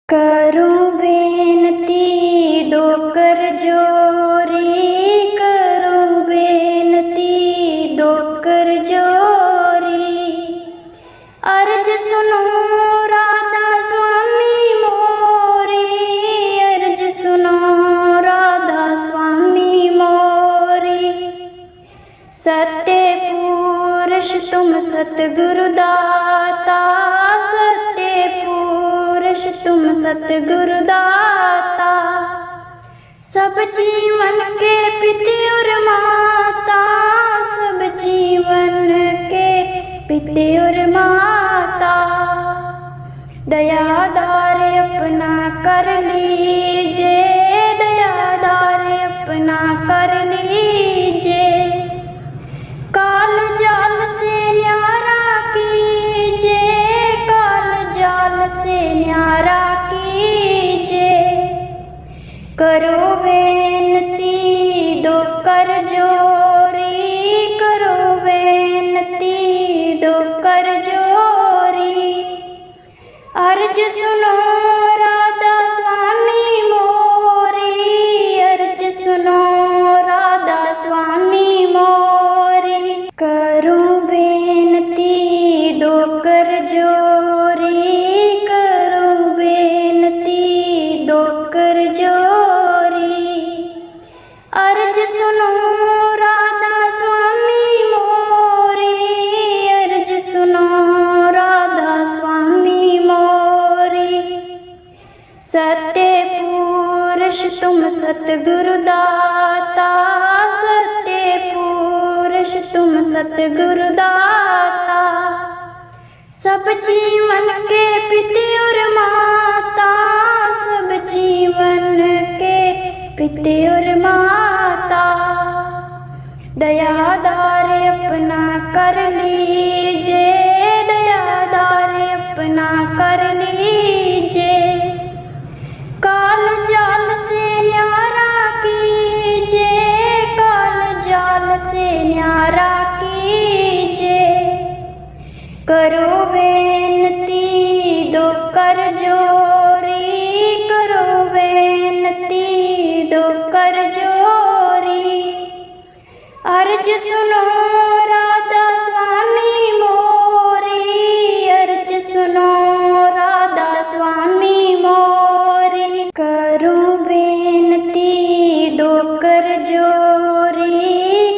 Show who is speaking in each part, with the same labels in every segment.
Speaker 1: करूं बेनती दो कर जोरी, करूं बेनती दो कर जोरी। अर्ज सुनो राधा स्वामी मोरी, अर्ज सुनो राधा स्वामी मोरी। सत्य पुरुष तुम सतगुरु दाता, सत्य पुरुष तुम सतगुरु दाता। सब जीवन के पिता और माता, सब जीवन के पिता और माता। दयादार अपना कर लीजिए, दयादार अपना कर लीजिए। काल जाल से न्यारा कीजिए, काल जाल से न्यारा कीजिए। करो बेनती दो कर जोरी, करो बेनती दो कर जोरी। अर्ज सुनो राधा स्वामी मोरी, अर्ज सुनो राधा स्वामी मोरी। करूं बेनती दो कर जोरी, करूं बेनती दो कर जोरी। अर्ज सुनो राधा स्वामी मोरी, अर्ज सुनो राधा स्वामी मोरी। सत्य पुरुष तुम सतगुरु दाता, सत्य पुरुष तुम सतगुरु दाता। सब जीवन के पिता और माता, सब जीवन के पिता और माता। दयादार अपना कर लीजिए, दयादार अपना कर लीजिए। काल जाल से न्यारा कीजिए, काल जाल से न्यारा कीजिए। करो बेनती दो कर जोरी, करो बेनती दो कर जोरी। अर्ज सुनो राधा स्वामी मोरी, अर्ज सुनो राधा स्वामी मोरी। करूं बेनती दो कर जोरी,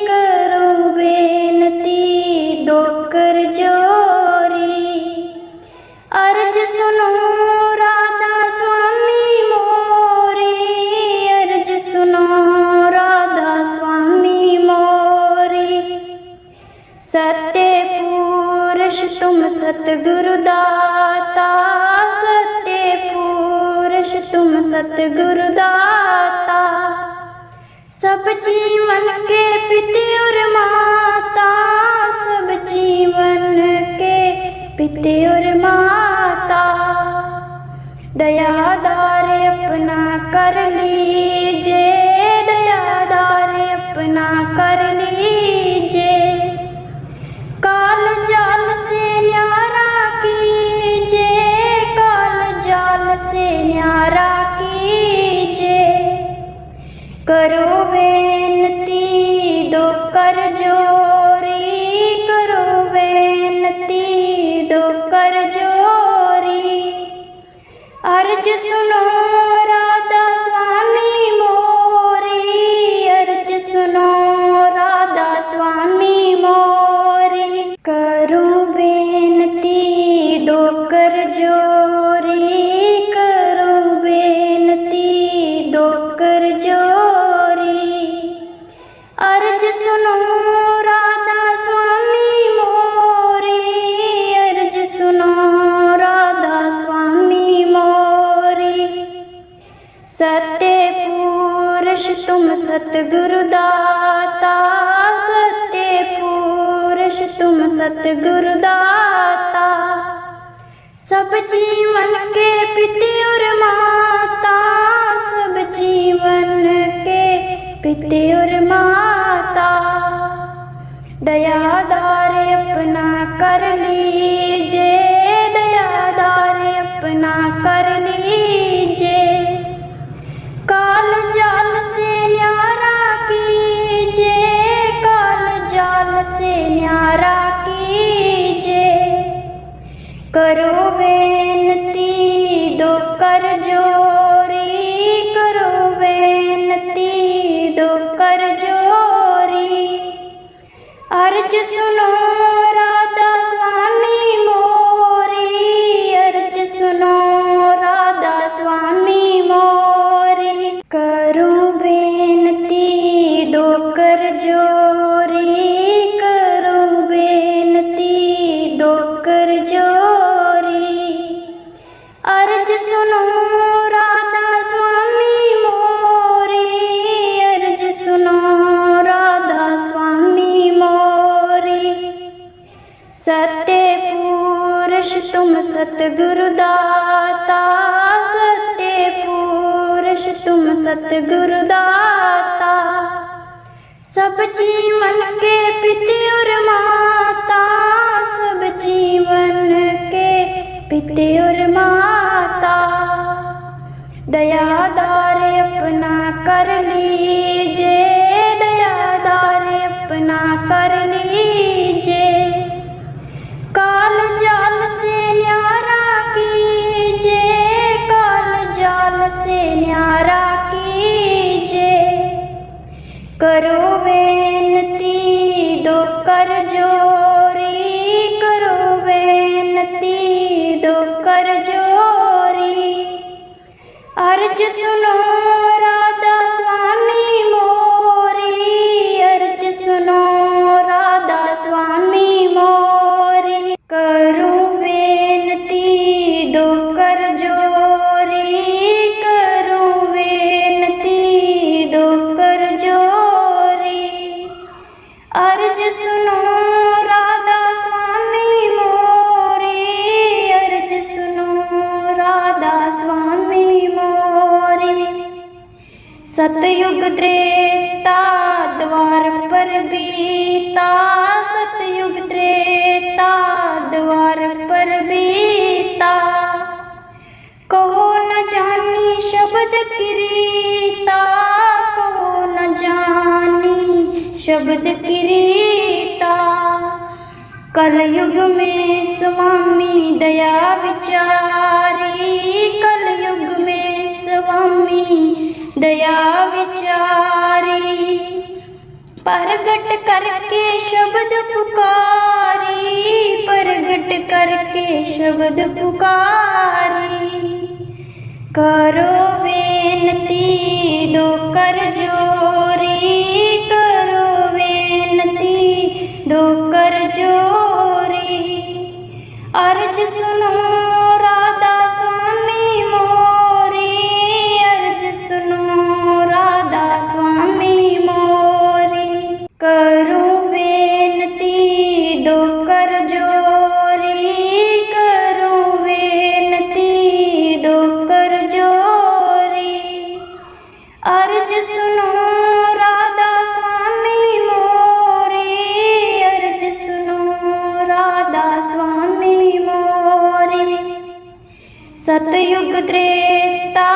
Speaker 1: करूं बेनती दो कर जोरी। अर्ज सुनो राधा स्वामी मोरी, अर्ज सुनो राधा स्वामी मोरी। सत्य पुरुष तुम सतगुरु दाता, सत्य पुरुष तुम सतगुरु दाता। सब जीवन के पिता और माता, सब जीवन के पिता और माता। दयादार अपना कर लीजिए, दयादार अपना कर लीजिए। काल जाल से न्यारा कीजिए, काल जाल से न्यारा कीजिए। करो बेनती दो कर जोरी, करो बेनती दो कर जोरी। अर्ज सुनो राधा स्वामी मोरी, अर्ज सुनो राधा स्वामी मोरी। करूं बेनती दो कर जोरी, करूं बेनती दो कर जोरी। अर्ज सुनो राधा स्वामी मोरी, अर्ज सुनो राधा स्वामी मोरी। सत्य पुरुष तुम सतगुरु दाता, सत्य पुरुष तुम सतगुरु दाता। सब जीवन के पिता और माता, सब जीवन के पिता और माता। दयादार अपना कर लीजिए, दयादार अपना कर लीजिए। कर जोरी करो बेनती दो कर जोरी। अर्ज सुनो राधा स्वामी मोरी, अर्ज सुनो राधा स्वामी मोरी। करो बेनती दो कर जोरी, करो बेनती दो कर जोरी। अर्ज सुनो राधा स्वामी मोरी, अर्ज सुनो राधा स्वामी मोरी। सत्य पुरुष तुम सतगुरु दाता, सत्य पुरुष तुम सतगुरु दाता। सब जीवन के पिता और माता, सब जीवन के पिता और माता। दयादार अपना कर लीजिए, दयादार अपना कर लीजिए। काल जाल से न्यारा कीजिए, काल जाल से न्यारा कीजिए। करो बेनती दो कर जोरी, करो बेनती दो कर जोरी। अर्ज सुनो राधा स्वामी मोरी, अर्ज सुनो राधा स्वामी मोरी। करो बेनती दो कर जोरी, करो बेनती दो कर जोरी। अर्ज सुनो राधा स्वामी मोरी, अर्ज सुनो राधा स्वामी मोरी। सतयुग त्रेता द्वार पर बीता, सतयुग त्रेता द्वार पर बीता। कहो न जानी शब्द किरीता, कहो न जानी शब्द किरीता। कलयुग में स्वामी दया विचारी, कलयुग में स्वामी दया विचारी। प्रगट करके शब्द पुकारी, प्रगट करके शब्द पुकारी। करो बेनती दो कर जोरी, करो बेनती दो कर जोरी। अर्ज सुनो राधा स्वामी मोरी, अर्ज सुनो राधा स्वामी मोरी। करो बेनती दो कर जोरी, करो बेनती दो कर जोरी। अर्ज सुनो राधा स्वामी मोरी, अर्ज सुनो राधा स्वामी मोरी। सतयुग त्रेता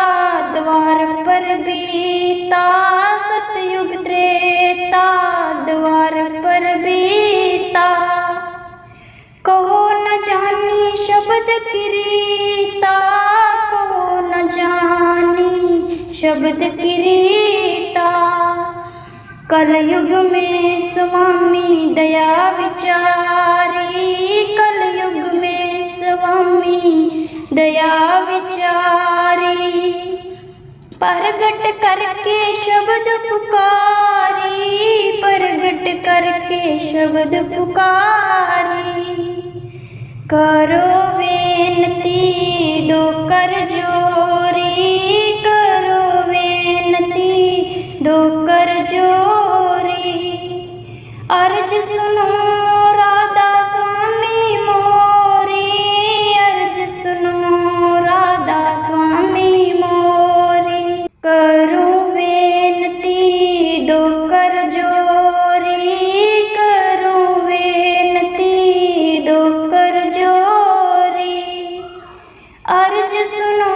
Speaker 1: द्वार पर बीता, सतयुग त्रेता द्वार पर बीता। कहो न जानी शब्द किरीता, कहो न जानी शब्द किरीता। कलयुग में स्वामी दया विचारी, कलयुग में स्वामी दया विचारी। प्रगट करके शब्द पुकारी, प्रगट करके शब्द पुकारी। करो बेनती दो कर जोरी, करो बेनती दो कर जोरी। अर्ज सुनो राधा स्वामी मोरी, अर्ज सुनो राधा स्वामी मोरी। करो बेनती दो कर जोरी, करो बेनती दो कर जोरी। अर्ज सुनो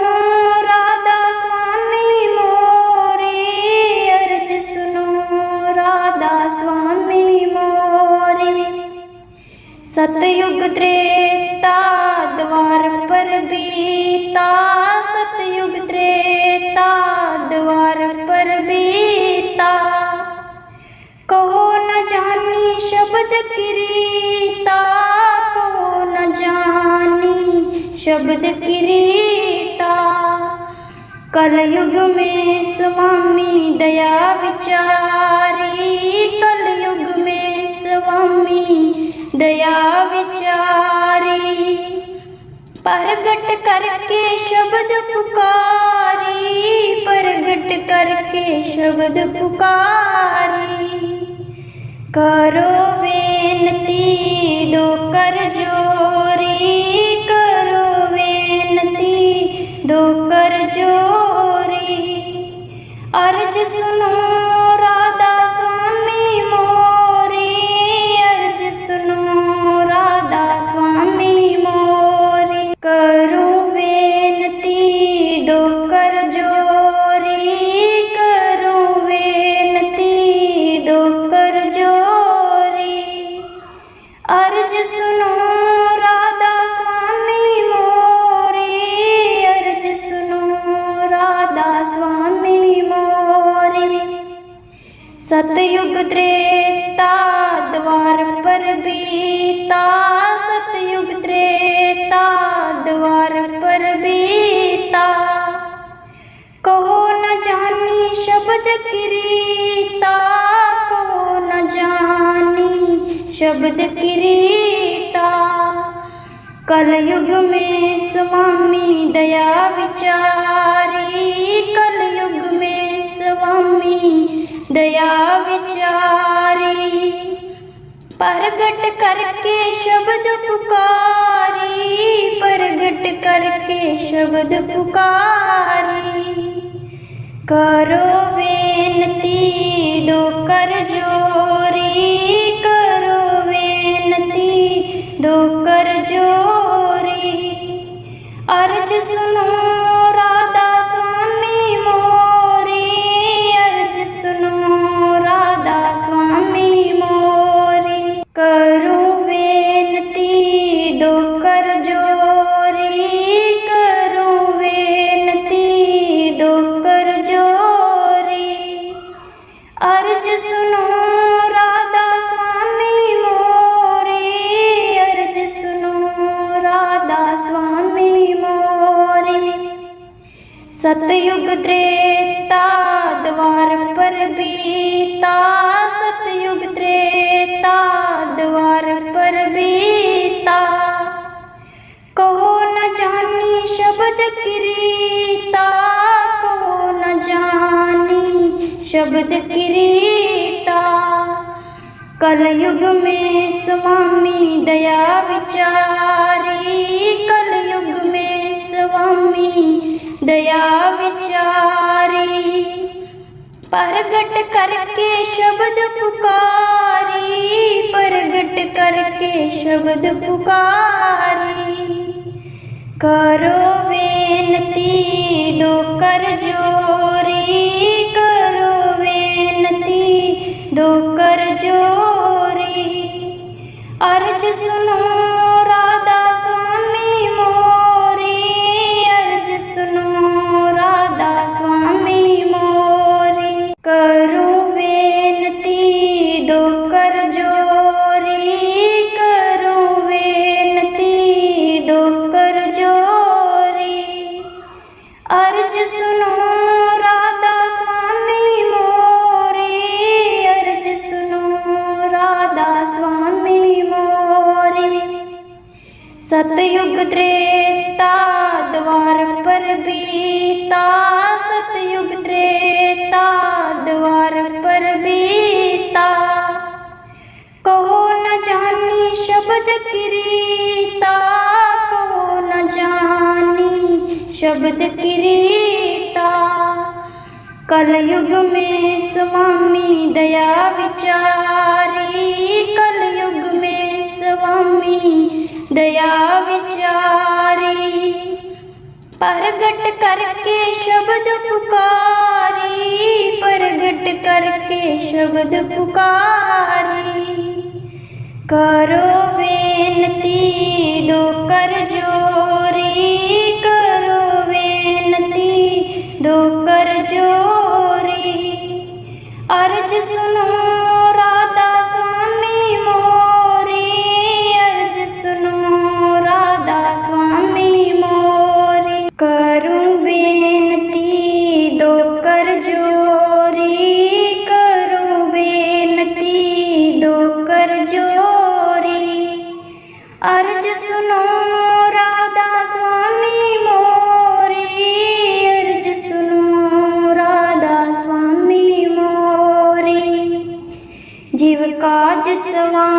Speaker 1: शब्द किरीता को न जानी, शब्द किरीता। कलयुग में स्वामी दया विचारी, कलयुग में स्वामी दया विचारी। प्रगट करके शब्द पुकारी, प्रगट करके शब्द पुकारी। करो बेनती दो कर जोरी, करो बेनती दो कर जोरी। अर्ज सुनो राधा स्वामी मोरी, अर्ज सुनो राधा स्वामी मोरी। करो बेनती दो कर जोरी, करो बेनती दो कर जोरी। अर्ज सुनो राधा स्वामी मोरी, अर्ज सुनो राधा स्वामी मोरी। सतयुग त्रेता द्वार पर बीता, सतयुग त्रेता द्वार पर बीता। कहो न जानी शब्द किरीता, कहो न जानी शब्द किरीता। कलयुग में स्वामी दया विचारी, कलयुग में स्वामी दया विचारी। प्रगट करके शब्द पुकारी, प्रगट करके शब्द पुकारी। करो बेनती दो कर जोरी, करो बेनती दो कर जोरी। अर्ज सुनो राधा स्वामी मोरी, अर्ज सुनो राधा स्वामी मोरी। करो बेनती दो कर जोरी, करो बेनती दो कर जोरी। अर्ज सुनो राधा स्वामी मोरी, अर्ज सुनो राधा स्वामी मोरी। सतयुग त्रेता द्वार पर बीता, सतयुग त्रेता द्वार पर बीता। कहो न जानी शब्द किरीता, कहो न जानी शब्द किरीता। कलयुग में स्वामी दया विचारी, कलयुग में स्वामी दया विचारी। प्रगट करके शब्द पुकारी, प्रगट करके शब्द पुकारी। करो बेनती दो कर जोरी, करो बेनती दो कर जोरी। अर्ज सुनो राधा स्वामी मोरी, अर्ज सुनो राधा स्वामी मोरी। करो बेनती दो कर जोरी, करो बेनती दो कर जोरी। अर्ज सुनो राधा स्वामी मोरी, अर्ज सुनो राधा स्वामी मोरी। सतयुग त्रेता द्वार पर बीता, सतयुग त्रेता द्वार पर बीता। कहो न जानी शब्द किरीता, कहो न जानी शब्द किरीता। कलयुग में स्वामी दया विचारी, कलयुग में स्वामी दया विचारी। प्रगट करके शब्द पुकारी, प्रगट करके शब्द पुकारी। करो बेनती दो कर जोरी, करो बेनती दो कर जोरी। अर्ज सुनो राधा स्वामी मोरी, स्वामी